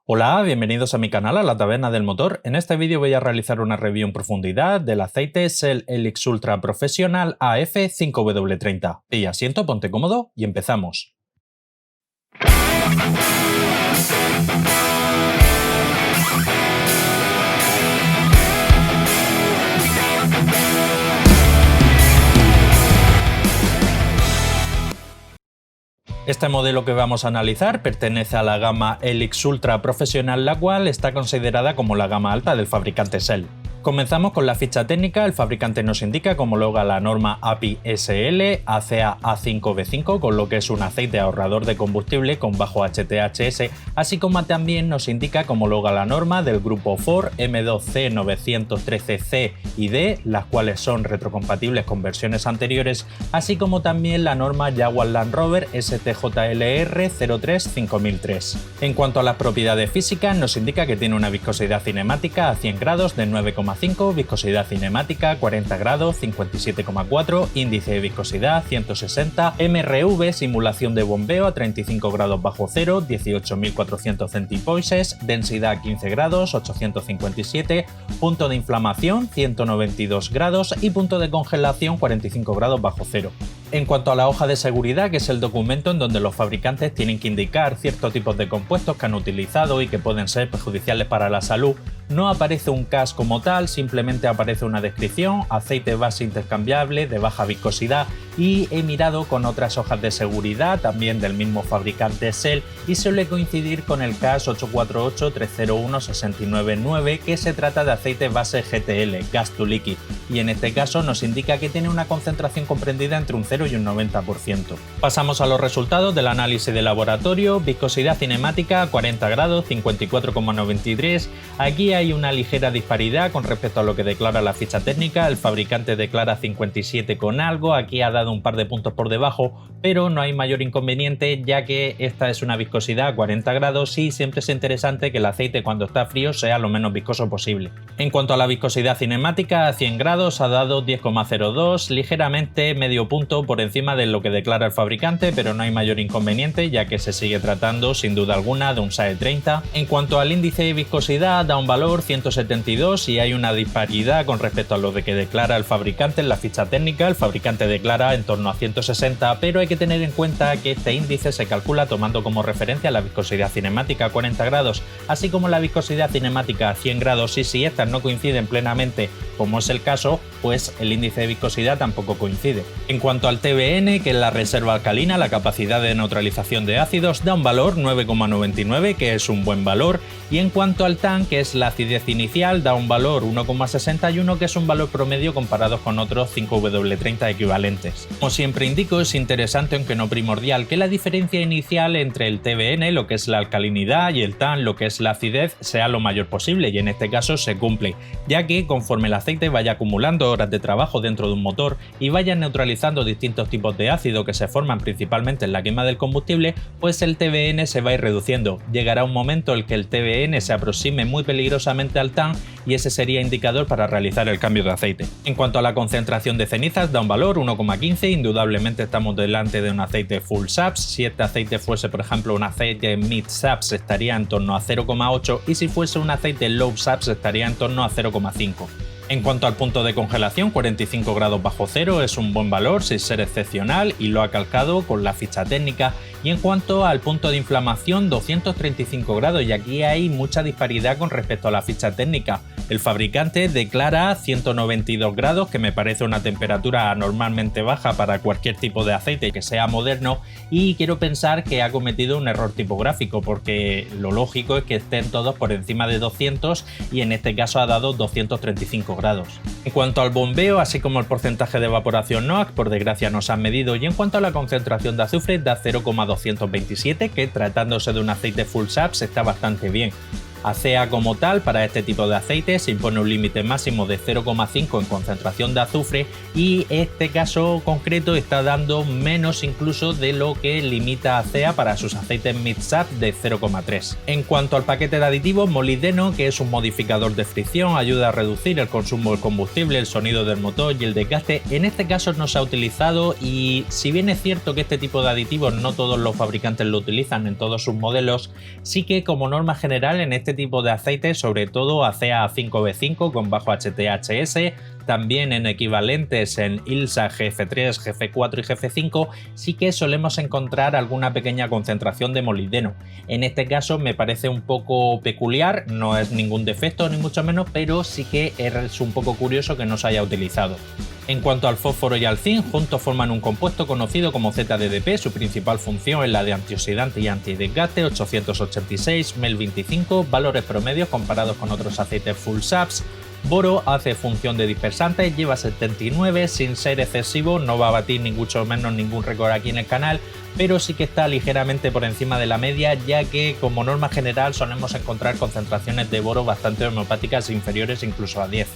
Hola, bienvenidos a mi canal, a la Taberna del Motor. En este vídeo voy a realizar una review en profundidad del aceite Shell Helix Ultra Professional AF 5W30. Pilla asiento, ponte cómodo y empezamos. Este modelo que vamos a analizar pertenece a la gama Helix Ultra Professional, la cual está considerada como la gama alta del fabricante Shell. Comenzamos con la ficha técnica. El fabricante nos indica que homologa la norma API SL ACA A5V5, con lo que es un aceite ahorrador de combustible con bajo HTHS, así como también nos indica que homologa la norma del grupo Ford M2C913C y D, las cuales son retrocompatibles con versiones anteriores, así como también la norma Jaguar Land Rover STJLR 035003. En cuanto a las propiedades físicas, nos indica que tiene una viscosidad cinemática a 100 grados de 9,5, viscosidad cinemática 40 grados 57,4, índice de viscosidad 160, MRV simulación de bombeo a 35 grados bajo cero 18.400 centipoises, densidad 15 grados 857, punto de inflamación 192 grados y punto de congelación 45 grados bajo cero. En cuanto a la hoja de seguridad, que es el documento en donde los fabricantes tienen que indicar ciertos tipos de compuestos que han utilizado y que pueden ser perjudiciales para la salud, no aparece un CAS como tal, simplemente aparece una descripción, aceite base intercambiable de baja viscosidad, y he mirado con otras hojas de seguridad también del mismo fabricante Shell y suele coincidir con el CAS 848-301-699, que se trata de aceite base GTL, Gas to Liquid, y en este caso nos indica que tiene una concentración comprendida entre un 0 y un 90%. Pasamos a los resultados del análisis de laboratorio. Viscosidad cinemática 40 grados 54,93. Aquí hay una ligera disparidad con respecto a lo que declara la ficha técnica. El fabricante declara 57 con algo, aquí ha dado un par de puntos por debajo, pero no hay mayor inconveniente, ya que esta es una viscosidad a 40 grados y siempre es interesante que el aceite cuando está frío sea lo menos viscoso posible. En cuanto a la viscosidad cinemática, a 100 grados ha dado 10,02, ligeramente medio punto por encima de lo que declara el fabricante, pero no hay mayor inconveniente, ya que se sigue tratando sin duda alguna de un SAE 30. En cuanto al índice de viscosidad, da un valor 172 y hay una disparidad con respecto a lo de que declara el fabricante en la ficha técnica. El fabricante declara en torno a 160, pero hay que tener en cuenta que este índice se calcula tomando como referencia la viscosidad cinemática a 40 grados, así como la viscosidad cinemática a 100 grados, y si estas no coinciden plenamente, como es el caso, pues el índice de viscosidad tampoco coincide. En cuanto al TBN, que es la reserva alcalina, la capacidad de neutralización de ácidos, da un valor 9,99, que es un buen valor, y en cuanto al TAN, que es la acidez inicial, da un valor 1,61, que es un valor promedio comparado con otros 5W30 equivalentes. Como siempre indico, es interesante, aunque no primordial, que la diferencia inicial entre el TBN, lo que es la alcalinidad, y el TAN, lo que es la acidez, sea lo mayor posible, y en este caso se cumple, ya que conforme el aceite vaya acumulando horas de trabajo dentro de un motor y vaya neutralizando distintos tipos de ácido que se forman principalmente en la quema del combustible, pues el TBN se va a ir reduciendo. Llegará un momento en que el TBN se aproxime muy peligrosamente al TAN y ese sería indicador para realizar el cambio de aceite. En cuanto a la concentración de cenizas, da un valor 1,15, indudablemente estamos delante de un aceite full SAPS. Si este aceite fuese por ejemplo un aceite mid SAPS estaría en torno a 0,8 y si fuese un aceite low SAPS estaría en torno a 0,5. En cuanto al punto de congelación, 45 grados bajo cero es un buen valor sin ser excepcional y lo ha calcado con la ficha técnica. Y en cuanto al punto de inflamación, 235 grados, y aquí hay mucha disparidad con respecto a la ficha técnica. El fabricante declara 192 grados, que me parece una temperatura anormalmente baja para cualquier tipo de aceite que sea moderno, y quiero pensar que ha cometido un error tipográfico, porque lo lógico es que estén todos por encima de 200 y en este caso ha dado 235 grados. En cuanto al bombeo, así como el porcentaje de evaporación NOAC, por desgracia no se han medido, y en cuanto a la concentración de azufre, da 0,227, que tratándose de un aceite full SAPS está bastante bien. ACEA como tal, para este tipo de aceite se impone un límite máximo de 0,5 en concentración de azufre y este caso concreto está dando menos incluso de lo que limita ACEA para sus aceites mid-sap de 0,3. En cuanto al paquete de aditivos, molibdeno, que es un modificador de fricción, ayuda a reducir el consumo del combustible, el sonido del motor y el desgaste. En este caso no se ha utilizado y si bien es cierto que este tipo de aditivos no todos los fabricantes lo utilizan en todos sus modelos, sí que como norma general en este tipo de aceites, sobre todo ACEA 5B5 con bajo HTHS, también en equivalentes en ILSA GF3, GF4 y GF5, sí que solemos encontrar alguna pequeña concentración de molibdeno. En este caso me parece un poco peculiar, no es ningún defecto ni mucho menos, pero sí que es un poco curioso que no se haya utilizado. En cuanto al fósforo y al zinc, juntos forman un compuesto conocido como ZDDP, su principal función es la de antioxidante y antidesgaste, 886, MEL 25, valores promedios comparados con otros aceites full saps. Boro hace función de dispersante, lleva 79, sin ser excesivo, no va a batir ni mucho menos ningún récord aquí en el canal, pero sí que está ligeramente por encima de la media, ya que como norma general solemos encontrar concentraciones de boro bastante homeopáticas inferiores incluso a 10.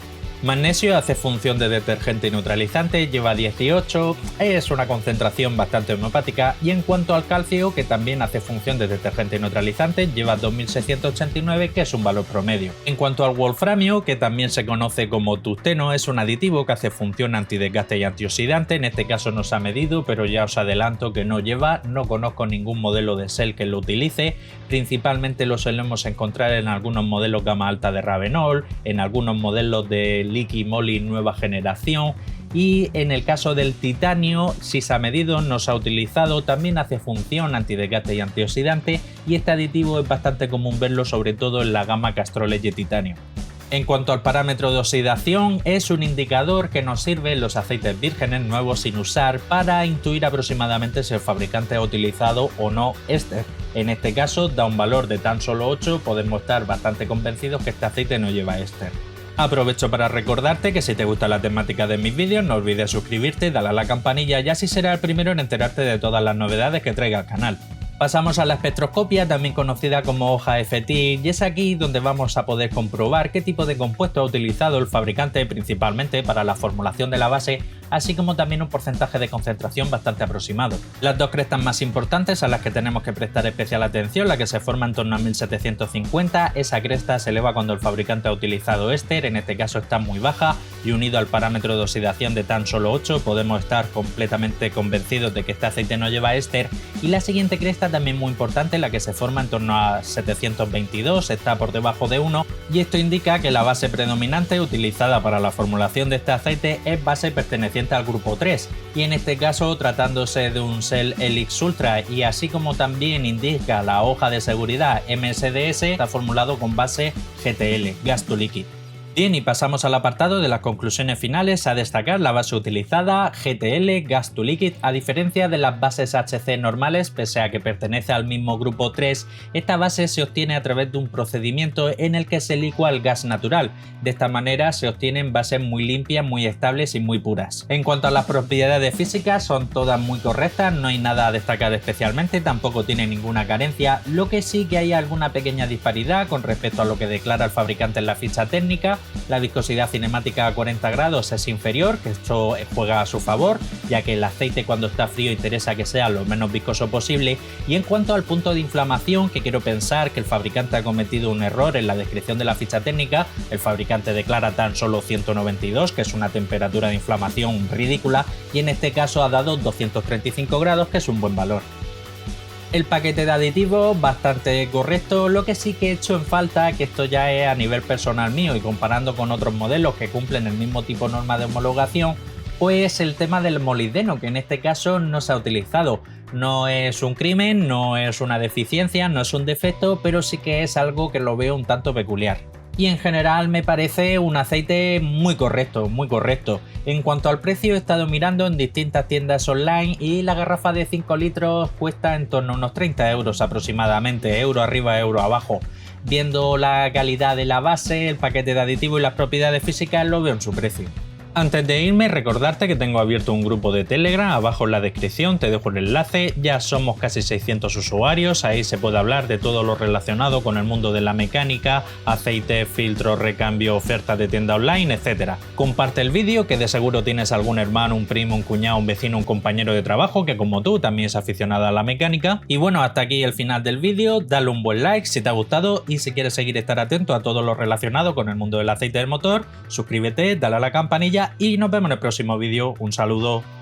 Magnesio hace función de detergente y neutralizante, lleva 18, es una concentración bastante homeopática, y en cuanto al calcio, que también hace función de detergente y neutralizante, lleva 2689, que es un valor promedio. En cuanto al wolframio, que también se conoce como tungsteno, es un aditivo que hace función antidesgaste y antioxidante, en este caso no se ha medido, pero ya os adelanto que no lleva, no conozco ningún modelo de Shell que lo utilice, principalmente lo solemos encontrar en algunos modelos gama alta de Ravenol, en algunos modelos de Liqui Moly nueva generación, y en el caso del titanio, si se ha medido, no se ha utilizado, también hace función antidesgaste y antioxidante, y este aditivo es bastante común verlo sobre todo en la gama Castrol Edge Titanio. En cuanto al parámetro de oxidación, es un indicador que nos sirve en los aceites vírgenes nuevos sin usar para intuir aproximadamente si el fabricante ha utilizado o no éster. En este caso da un valor de tan solo 8, podemos estar bastante convencidos que este aceite no lleva éster. Aprovecho para recordarte que si te gusta la temática de mis vídeos no olvides suscribirte, darle a la campanilla y así serás el primero en enterarte de todas las novedades que traiga el canal. Pasamos a la espectroscopia, también conocida como hoja FTIR, y es aquí donde vamos a poder comprobar qué tipo de compuesto ha utilizado el fabricante principalmente para la formulación de la base, así como también un porcentaje de concentración bastante aproximado. Las dos crestas más importantes a las que tenemos que prestar especial atención, la que se forma en torno a 1750, esa cresta se eleva cuando el fabricante ha utilizado éster, en este caso está muy baja, y unido al parámetro de oxidación de tan solo 8 podemos estar completamente convencidos de que este aceite no lleva éster, y la siguiente cresta también muy importante, la que se forma en torno a 722, está por debajo de 1, y esto indica que la base predominante utilizada para la formulación de este aceite es base perteneciente al grupo 3, y en este caso tratándose de un Shell Helix Ultra, y así como también indica la hoja de seguridad MSDS, está formulado con base GTL, Gas to Liquid. Bien, y pasamos al apartado de las conclusiones finales. A destacar la base utilizada, GTL, Gas to Liquid. A diferencia de las bases HC normales, pese a que pertenece al mismo grupo 3, esta base se obtiene a través de un procedimiento en el que se licúa el gas natural. De esta manera se obtienen bases muy limpias, muy estables y muy puras. En cuanto a las propiedades físicas, son todas muy correctas, no hay nada a destacar especialmente, tampoco tiene ninguna carencia, lo que sí que hay alguna pequeña disparidad con respecto a lo que declara el fabricante en la ficha técnica. La viscosidad cinemática a 40 grados es inferior, que esto juega a su favor, ya que el aceite cuando está frío interesa que sea lo menos viscoso posible. Y en cuanto al punto de inflamación, que quiero pensar que el fabricante ha cometido un error en la descripción de la ficha técnica, el fabricante declara tan solo 192, que es una temperatura de inflamación ridícula, y en este caso ha dado 235 grados, que es un buen valor. El paquete de aditivos bastante correcto, lo que sí que he hecho en falta, que esto ya es a nivel personal mío y comparando con otros modelos que cumplen el mismo tipo de norma de homologación, pues el tema del molibdeno, que en este caso no se ha utilizado. No es un crimen, no es una deficiencia, no es un defecto, pero sí que es algo que lo veo un tanto peculiar. Y en general me parece un aceite muy correcto, muy correcto. En cuanto al precio, he estado mirando en distintas tiendas online y la garrafa de 5 litros cuesta en torno a unos 30 euros aproximadamente, euro arriba, euro abajo. Viendo la calidad de la base, el paquete de aditivo y las propiedades físicas, lo veo en su precio. Antes de irme, recordarte que tengo abierto un grupo de Telegram, abajo en la descripción te dejo el enlace, ya somos casi 600 usuarios, ahí se puede hablar de todo lo relacionado con el mundo de la mecánica, aceite, filtros, recambio, ofertas de tienda online, etc. Comparte el vídeo, que de seguro tienes algún hermano, un primo, un cuñado, un vecino, un compañero de trabajo que como tú también es aficionado a la mecánica. Y bueno, hasta aquí el final del vídeo, dale un buen like si te ha gustado y si quieres seguir estar atento a todo lo relacionado con el mundo del aceite del motor, suscríbete, dale a la campanilla y nos vemos en el próximo vídeo. Un saludo.